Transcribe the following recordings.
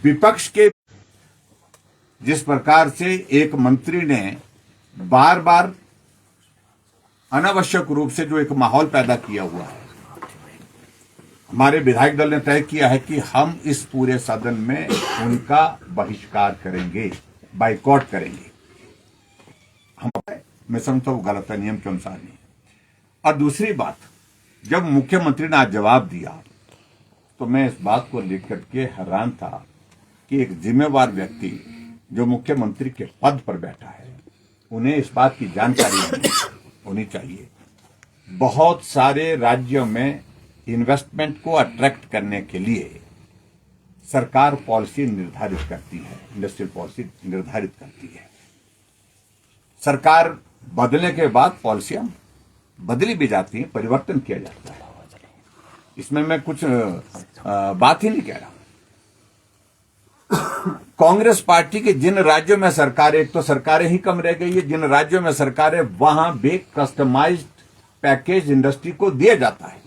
विपक्ष के जिस प्रकार से एक मंत्री ने बार बार अनावश्यक रूप से जो एक माहौल पैदा किया हुआ है, हमारे विधायक दल ने तय किया है कि हम इस पूरे सदन में उनका बहिष्कार करेंगे, बाइकॉट करेंगे। मैं समझता हूं गलत है, नियम के अनुसार नहीं। और दूसरी बात, जब मुख्यमंत्री ने आज जवाब दिया तो मैं इस बात को लेकर के हैरान था कि एक जिम्मेवार व्यक्ति जो मुख्यमंत्री के पद पर बैठा है, उन्हें इस बात की जानकारी होनी चाहिए। बहुत सारे राज्यों में इन्वेस्टमेंट को अट्रैक्ट करने के लिए सरकार पॉलिसी निर्धारित करती है, इंडस्ट्रियल पॉलिसी निर्धारित करती है। सरकार बदलने के बाद पॉलिसियां बदली भी जाती हैं, परिवर्तन किया जाता है। इसमें मैं कुछ बात ही नहीं कह रहा। कांग्रेस पार्टी के जिन राज्यों में सरकारें, एक तो सरकारें ही कम रह गई है, जिन राज्यों में सरकारें, वहां भी कस्टमाइज्ड पैकेज इंडस्ट्री को दिया जाता है,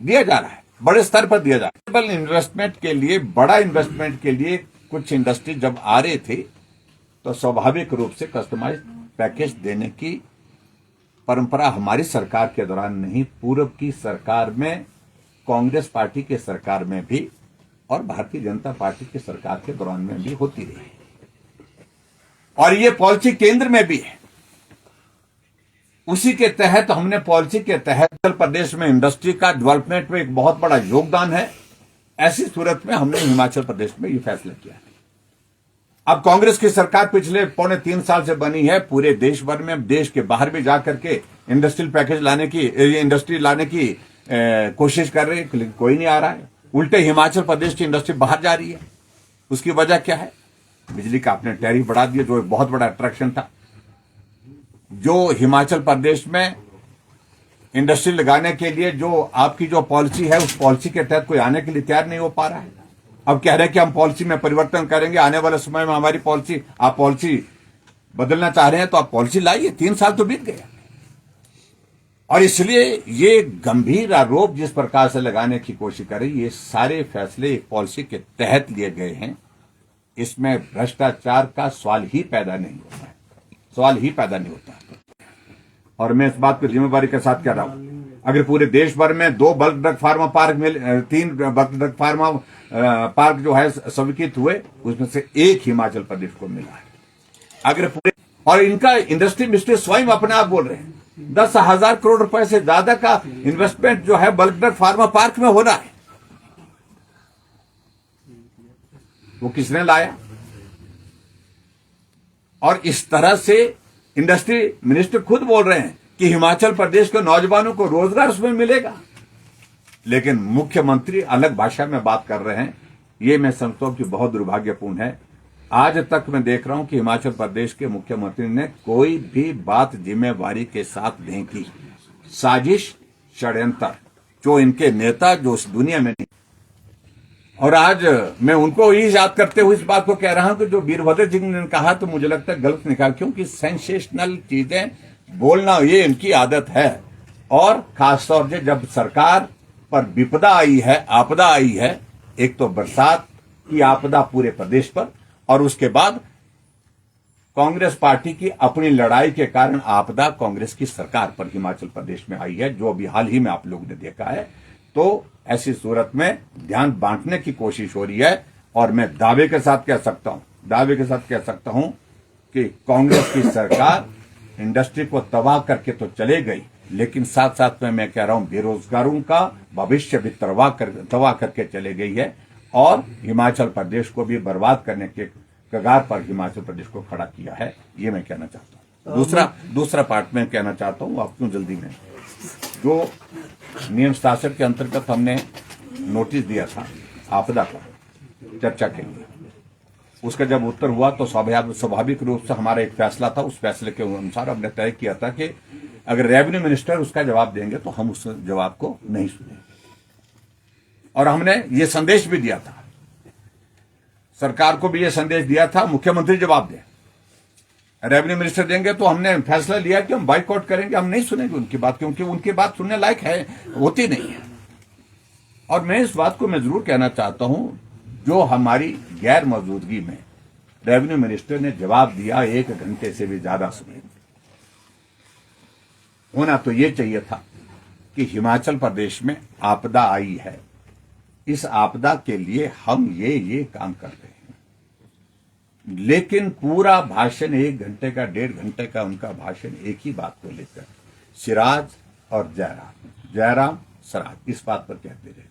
दिया जा रहा है, बड़े स्तर पर दिया जा रहा है। इन्वेस्टमेंट के लिए, बड़ा इन्वेस्टमेंट के लिए कुछ इंडस्ट्री जब आ रहे थे तो स्वाभाविक रूप से कस्टमाइज्ड पैकेज देने की परंपरा हमारी सरकार के दौरान नहीं, पूर्व की सरकार में, कांग्रेस पार्टी के सरकार में भी और भारतीय जनता पार्टी की सरकार के दौरान में भी होती रही। और ये पॉलिसी केंद्र में भी है। उसी के तहत हमने पॉलिसी के तहत उत्तर प्रदेश में इंडस्ट्री का डेवलपमेंट में एक बहुत बड़ा योगदान है। ऐसी सूरत में हमने हिमाचल प्रदेश में ये फैसला किया है। अब कांग्रेस की सरकार पिछले 3.25 साल से बनी है, पूरे देश भर में, देश के बाहर भी जाकर के इंडस्ट्रियल पैकेज लाने की, इंडस्ट्री लाने की कोशिश कर रही है, लेकिन कोई नहीं आ रहा है। उल्टे हिमाचल प्रदेश की इंडस्ट्री बाहर जा रही है। उसकी वजह क्या है? बिजली का आपने टैरिफ बढ़ा दिया, जो एक बहुत बड़ा अट्रैक्शन था। जो हिमाचल प्रदेश में इंडस्ट्री लगाने के लिए जो आपकी जो पॉलिसी है, उस पॉलिसी के तहत कोई आने के लिए तैयार नहीं हो पा रहा है। अब कह रहे हैं कि हम पॉलिसी में परिवर्तन करेंगे, आने वाले समय में हमारी पॉलिसी, आप पॉलिसी बदलना चाह रहे हैं तो आप पॉलिसी लाइए। 3 साल तो बीत गया। और इसलिए ये गंभीर आरोप जिस प्रकार से लगाने की कोशिश कर रही, ये सारे फैसले एक पॉलिसी के तहत लिए गए हैं। इसमें भ्रष्टाचार का सवाल ही पैदा नहीं होता है, सवाल ही पैदा नहीं होता है। और मैं इस बात को जिम्मेवारी के साथ कह रहा हूं, अगर पूरे देश भर में 2 बल्क ड्रग फार्मा पार्क में 3 बल्क ड्रग फार्मा पार्क जो है स्वीकृत हुए, उसमें से 1 हिमाचल प्रदेश को मिला है। अगर पूरे, और इनका इंडस्ट्री मिनिस्टर स्वयं अपने आप बोल रहे हैं 10,000 करोड़ रुपए से ज्यादा का इन्वेस्टमेंट जो है बल्क ड्रग फार्मा पार्क में हो रहा है। वो किसने लाया? और इस तरह से इंडस्ट्री मिनिस्टर खुद बोल रहे हैं कि हिमाचल प्रदेश के नौजवानों को रोजगार उसमें मिलेगा, लेकिन मुख्यमंत्री अलग भाषा में बात कर रहे हैं। ये मैं समझता हूं कि बहुत दुर्भाग्यपूर्ण है। आज तक मैं देख रहा हूं कि हिमाचल प्रदेश के मुख्यमंत्री ने कोई भी बात जिम्मेवारी के साथ नहीं की। साजिश, षड्यंत्र, जो इनके नेता जो इस दुनिया में नहीं। और आज मैं उनको ही याद करते हुए इस बात को कह रहा हूं कि जो वीरभद्र सिंह ने कहा तो मुझे लगता है गलत निकाल, क्योंकि सेंसेशनल चीजें बोलना ये इनकी आदत है। और खासतौर से जब सरकार पर विपदा आई है, आपदा आई है, एक तो बरसात की आपदा पूरे प्रदेश पर, और उसके बाद कांग्रेस पार्टी की अपनी लड़ाई के कारण आपदा कांग्रेस की सरकार पर हिमाचल प्रदेश में आई है, जो अभी हाल ही में आप लोगों ने देखा है। तो ऐसी सूरत में ध्यान बांटने की कोशिश हो रही है। और मैं दावे के साथ कह सकता हूं कि कांग्रेस की सरकार इंडस्ट्री को तबाह करके तो चले गई, लेकिन साथ साथ में मैं कह रहा हूं बेरोजगारों का भविष्य भी तबाह करके चले गई है। और हिमाचल प्रदेश को भी बर्बाद करने के कगार पर हिमाचल प्रदेश को खड़ा किया है। ये मैं कहना चाहता हूं। दूसरा पार्ट में कहना चाहता हूं, आप क्यों जल्दी में, जो नियम शासन के अंतर्गत हमने नोटिस दिया था आपदा का चर्चा के लिए, उसका जब उत्तर हुआ तो स्वाभाविक रूप से हमारा एक फैसला था। उस फैसले के अनुसार हमने तय किया था कि अगर रेवेन्यू मिनिस्टर उसका जवाब देंगे तो हम उस जवाब को नहीं सुनेंगे। और हमने ये संदेश भी दिया था, सरकार को भी ये संदेश दिया था, मुख्यमंत्री जवाब दें, रेवेन्यू मिनिस्टर देंगे तो हमने फैसला लिया कि हम बाइकआउट करेंगे, हम नहीं सुनेंगे उनकी बात, क्योंकि उनकी बात सुनने लायक है, होती नहीं है। और मैं इस बात को मैं जरूर कहना चाहता हूं, जो हमारी गैर मौजूदगी में रेवेन्यू मिनिस्टर ने जवाब दिया 1 घंटे से भी ज्यादा समय। होना तो ये चाहिए था कि हिमाचल प्रदेश में आपदा आई है, इस आपदा के लिए हम ये काम कर रहे हैं, लेकिन पूरा भाषण 1 घंटे का 1.5 घंटे का उनका भाषण एक ही बात को लेकर, सिराज और जयराम सराज, इस बात पर कहते रहे।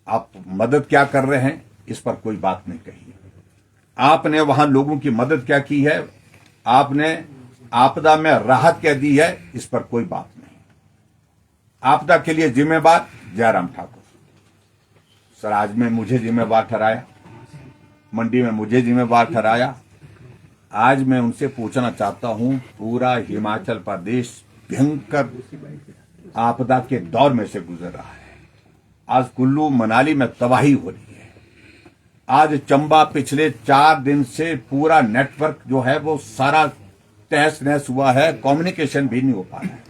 आप मदद क्या कर रहे हैं इस पर कोई बात नहीं कही। आपने वहां लोगों की मदद क्या की है, आपने आपदा में राहत क्या दी है, इस पर कोई बात नहीं। आपदा के लिए जिम्मेवार जयराम ठाकुर, सराज में मुझे जिम्मेवार ठहराया, मंडी में मुझे जिम्मेवार ठहराया। आज मैं उनसे पूछना चाहता हूं, पूरा हिमाचल प्रदेश भयंकर आपदा के दौर में से गुजर रहा है। आज कुल्लू मनाली में तबाही हो रही है। आज चंबा पिछले 4 दिन से पूरा नेटवर्क जो है वो सारा तहस नहस हुआ है, कम्युनिकेशन भी नहीं हो पा रहा है।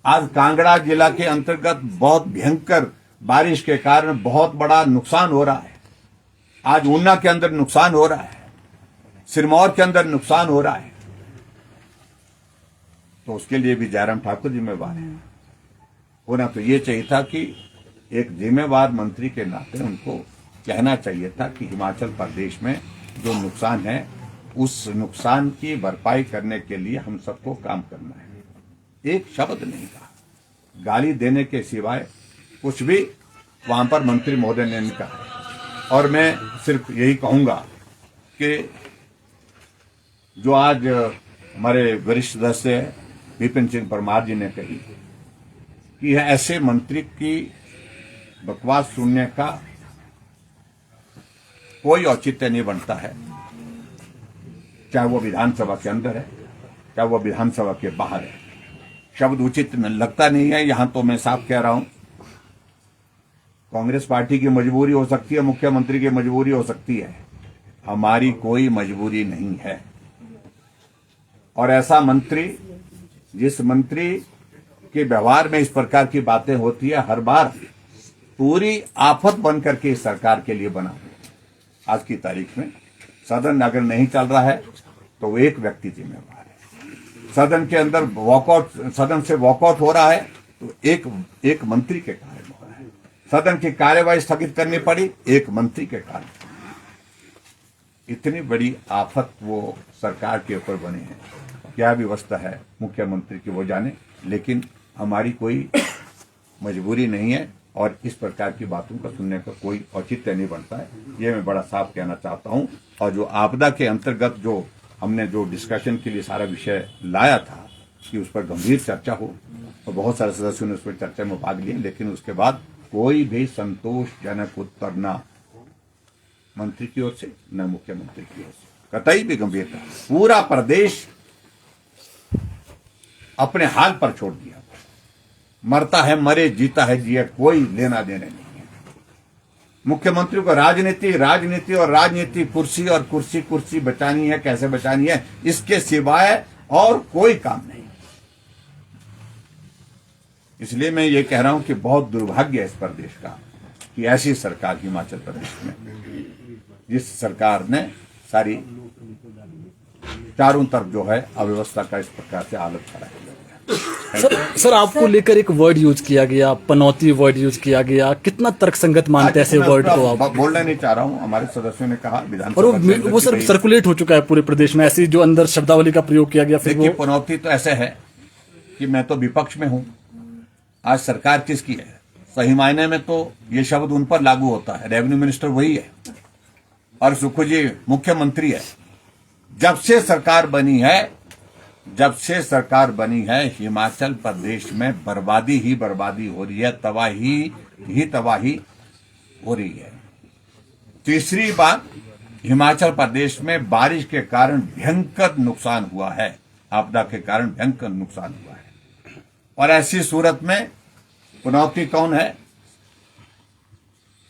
आज कांगड़ा जिला के अंतर्गत बहुत भयंकर बारिश के कारण बहुत बड़ा नुकसान हो रहा है। आज ऊना के अंदर नुकसान हो रहा है, सिरमौर के अंदर नुकसान हो रहा है, तो उसके लिए भी जयराम ठाकुर जिम्मेवार है। होना तो ये चाहिए था कि एक जिम्मेवार मंत्री के नाते उनको कहना चाहिए था कि हिमाचल प्रदेश में जो नुकसान है उस नुकसान की भरपाई करने के लिए हम सबको काम करना है। एक शब्द नहीं कहा, गाली देने के सिवाय कुछ भी वहां पर मंत्री महोदय ने नहीं कहा। और मैं सिर्फ यही कहूंगा कि जो आज हमारे वरिष्ठ सदस्य विपिन सिंह परमार जी ने कही कि ऐसे मंत्री की बकवास सुनने का कोई औचित्य नहीं बनता है, चाहे वो विधानसभा के अंदर है, चाहे वो विधानसभा के बाहर है। शब्द उचित लगता नहीं है। यहां तो मैं साफ कह रहा हूं, कांग्रेस पार्टी की मजबूरी हो सकती है, मुख्यमंत्री की मजबूरी हो सकती है, हमारी कोई मजबूरी नहीं है। और ऐसा मंत्री, जिस मंत्री के व्यवहार में इस प्रकार की बातें होती है, हर बार पूरी आफत बन करके इस सरकार के लिए बना। आज की तारीख में सदन अगर नहीं चल रहा है तो वो एक व्यक्ति जिम्मेवार है। सदन के अंदर वॉकआउट, सदन से वॉकआउट हो रहा है तो एक मंत्री के कारण हो रहा है। सदन की कार्यवाही स्थगित करनी पड़ी, एक मंत्री के कारण। इतनी बड़ी आफत वो सरकार के ऊपर बने हैं। क्या व्यवस्था है मुख्यमंत्री की वो जाने, लेकिन हमारी कोई मजबूरी नहीं है और इस प्रकार की बातों को सुनने का कोई औचित्य नहीं बनता है। ये मैं बड़ा साफ कहना चाहता हूं। और जो आपदा के अंतर्गत जो हमने जो डिस्कशन के लिए सारा विषय लाया था कि उस पर गंभीर चर्चा हो, और बहुत सारे सदस्यों ने उस पर चर्चा में भाग लिया, लेकिन उसके बाद कोई भी संतोषजनक उत्तर न मंत्री की ओर से न मुख्यमंत्री की ओर से, कतई भी गंभीरता। पूरा प्रदेश अपने हाल पर छोड़ दिया। मरता है मरे, जीता है जिए, कोई लेना देने नहीं है। मुख्यमंत्री को राजनीति और राजनीति, कुर्सी और कुर्सी बचानी है, कैसे बचानी है, इसके सिवाय और कोई काम नहीं। इसलिए मैं ये कह रहा हूं कि बहुत दुर्भाग्य है इस प्रदेश का कि ऐसी सरकार हिमाचल प्रदेश में, जिस सरकार ने सारी चारों तरफ जो है अव्यवस्था का इस प्रकार से हालत खराब किया। सर आपको लेकर एक वर्ड यूज किया गया, पनौती वर्ड यूज किया गया, कितना तर्कसंगत मानते हैं ऐसे वर्ड को आप? बोलना नहीं चाह रहा हूं, हमारे सदस्यों ने कहा विधानसभा, और वो सर सर्कुलेट हो चुका है पूरे प्रदेश में, ऐसी जो अंदर शब्दावली का प्रयोग किया गया। देखिए, पनौती तो ऐसे है कि मैं तो विपक्ष में हूं, आज सरकार किसकी है? सही मायने में तो ये शब्द उन पर लागू होता है। रेवेन्यू मिनिस्टर वही है और सुखू जी मुख्यमंत्री है। जब से सरकार बनी है हिमाचल प्रदेश में बर्बादी ही बर्बादी हो रही है, तबाही हो रही है। तीसरी बात, हिमाचल प्रदेश में बारिश के कारण भयंकर नुकसान हुआ है, आपदा के कारण भयंकर नुकसान हुआ है। और ऐसी सूरत में पनौती कौन है?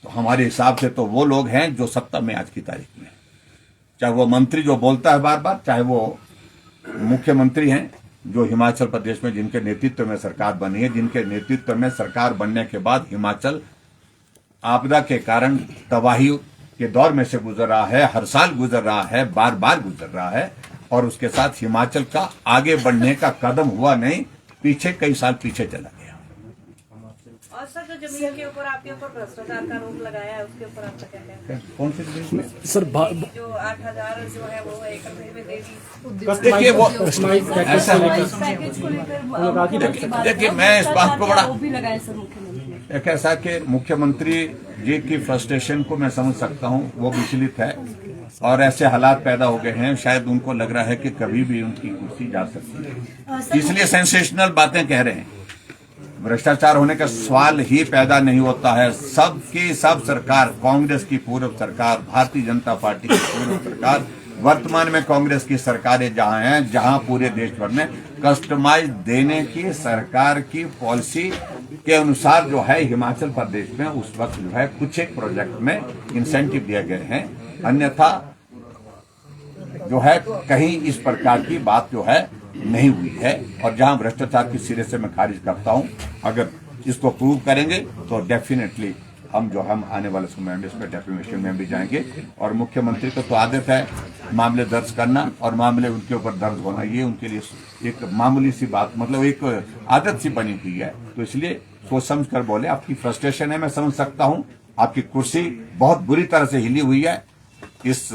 तो हमारे हिसाब से तो वो लोग हैं जो सत्ता में आज की तारीख में, चाहे वो मंत्री जो बोलता है बार बार, चाहे वो मुख्यमंत्री हैं जो हिमाचल प्रदेश में जिनके नेतृत्व में सरकार बनी है, जिनके नेतृत्व में सरकार बनने के बाद हिमाचल आपदा के कारण तबाही के दौर में से गुजर रहा है, हर साल गुजर रहा है, बार बार गुजर रहा है, और उसके साथ हिमाचल का आगे बढ़ने का कदम हुआ नहीं, पीछे कई साल पीछे चला गया। और सर, जो जमीन के ऊपर आपके ऊपर भ्रष्टाचार का आरोप लगाया है, उसके ऊपर आपका क्या कहना है? कौन सी जमीन? सर जो 8,000 जो है वो एकड़ में दे दी। देखिए वो पैकेज को लेकर देखिए मैं इस बात को बड़ा वो भी लगाए सर मुख्यमंत्री। एक ऐसा कि मुख्यमंत्री जी की फ्रस्ट्रेशन को मैं समझ सकता हूं, वो विचलित है और ऐसे हालात पैदा हो गए हैं, शायद उनको लग रहा है कि कभी भी उनकी कुर्सी जा सकती है, इसलिए सेंसेशनल बातें कह रहे हैं। भ्रष्टाचार होने का सवाल ही पैदा नहीं होता है। सबकी सब सरकार, कांग्रेस की पूर्व सरकार, भारतीय जनता पार्टी की पूर्व सरकार, वर्तमान में कांग्रेस की सरकारें जहां हैं, जहां पूरे देश भर में कस्टमाइज देने की सरकार की पॉलिसी के अनुसार जो है हिमाचल प्रदेश में उस वक्त जो है कुछ एक प्रोजेक्ट में इंसेंटिव दिए गए हैं, अन्यथा जो है कहीं इस प्रकार की बात जो है नहीं हुई है। और जहां भ्रष्टाचार की सिरे से मैं खारिज करता हूं, अगर इसको प्रूव करेंगे तो डेफिनेटली हम आने वाले समय में इसमें डेफिनेशन में भी जाएंगे। और मुख्यमंत्री को तो आदत है मामले दर्ज करना और मामले उनके ऊपर दर्ज होना, ये उनके लिए एक मामूली सी बात, मतलब एक आदत सी बनी हुई है। तो इसलिए सोच समझ कर बोले। आपकी फ्रस्ट्रेशन है, मैं समझ सकता हूं। आपकी कुर्सी बहुत बुरी तरह से हिली हुई है इस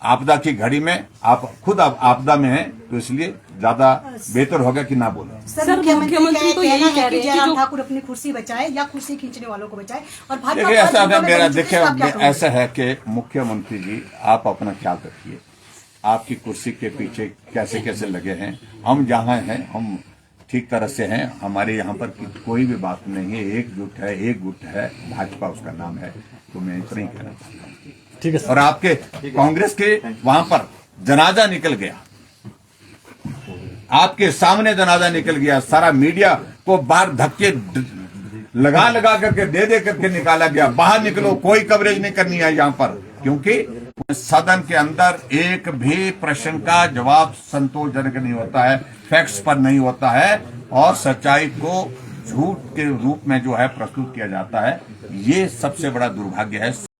आपदा की घड़ी में। आप खुद आपदा में हैं, तो इसलिए ज्यादा बेहतर होगा कि ना बोले। सर मुख्यमंत्री तो यही कह रहे हैं कि जयराम जो ठाकुर अपनी कुर्सी बचाए या कुर्सी खींचने वालों को बचाए। और भाजपा देखिए ऐसा है, मेरा आप देखिए क्या कहोगे? ऐसा है कि मुख्यमंत्री जी आप अपना ख्याल रखिए। आपकी कुर्सी के पीछे कैसे कैसे लगे हैं, हम जहां हैं हम ठीक तरह से हैं। हमारे यहाँ पर कोई भी बात नहीं है, एकजुट है, एक गुट है, भाजपा उसका नाम है। तो मैं इतना ही कहना चाहता हूँ। ठीक है और आपके कांग्रेस के वहां पर जनाजा निकल गया, आपके सामने जनाजा निकल गया, सारा मीडिया को बाहर धक्के लगा लगा करके दे करके निकाला गया। बाहर निकलो, कोई कवरेज नहीं करनी है यहाँ पर, क्योंकि सदन के अंदर एक भी प्रश्न का जवाब संतोषजनक नहीं होता है, फैक्ट्स पर नहीं होता है, और सच्चाई को झूठ के रूप में जो है प्रस्तुत किया जाता है। ये सबसे बड़ा दुर्भाग्य है।